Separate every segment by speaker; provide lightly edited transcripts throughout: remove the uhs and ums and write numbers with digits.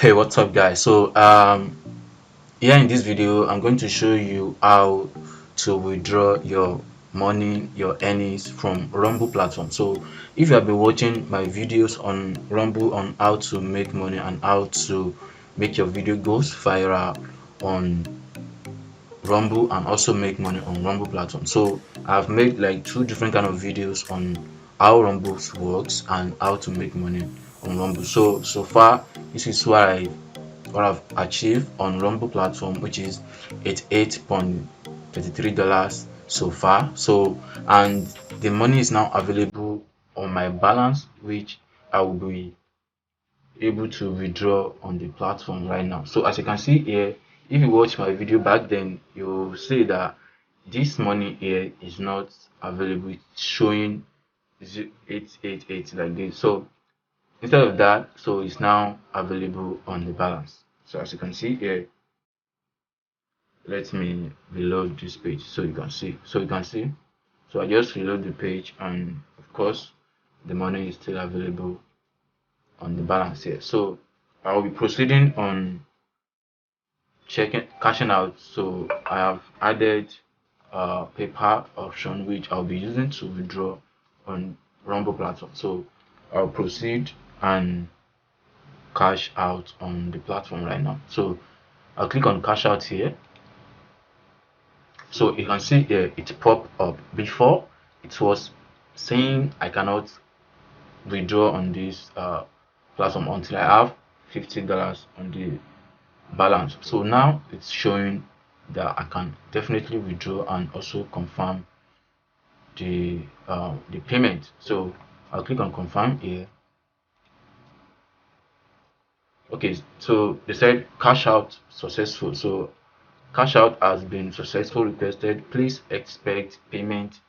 Speaker 1: Hey, what's up, guys? Here in this video, I'm going to show you how to withdraw your money, your earnings from Rumble platform. So, if you have been watching my videos on Rumble on how to make money and how to make your video goes viral on Rumble and also make money on Rumble platform. So, I've made like two different kind of videos on how Rumble works and how to make money on Rumble. So far, this is what I've achieved on Rumble platform, which is $88.33 so far. And the money is now available on my balance, which I will be able to withdraw on the platform right now. So as you can see here, if you watch my video back then, you'll see that this money here is not available. It's showing 888 like this. So instead of that, so it's now available on the balance. So as you can see here, let me reload this page so you can see. So I just reload the page, and of course the money is still available on the balance here. So I will be proceeding on checking cashing out. So I have added PayPal option, which I'll be using to withdraw on Rumble platform. So I'll proceed and cash out on the platform right now. So I'll click on cash out here. So you can see here it popped up. Before it was saying I cannot withdraw on this platform until I have $50 on the balance. So now it's showing that I can definitely withdraw and also confirm the payment. So I'll click on confirm here. Okay, so they said cash out successful. So cash out has been successfully requested. Please expect payment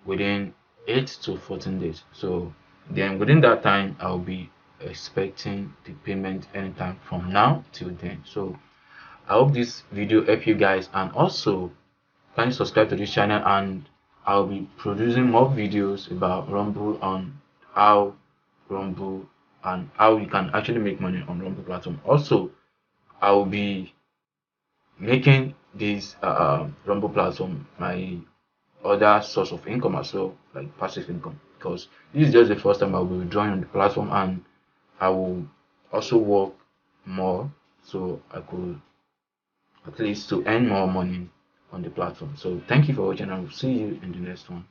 Speaker 1: within 8 to 14 days. So then within that time, I'll be expecting the payment anytime from now till then. So I hope this video helped you guys, and also kindly subscribe to this channel, and I'll be producing more videos about Rumble on how Rumble and how you can actually make money on Rumble platform. Also, I will be making this Rumble platform my other source of income as well, like passive income, because this is just the first time I'll be withdrawing on the platform, and I will also work more so I could at least to earn more money on the platform. So thank you for watching, and I will see you in the next one.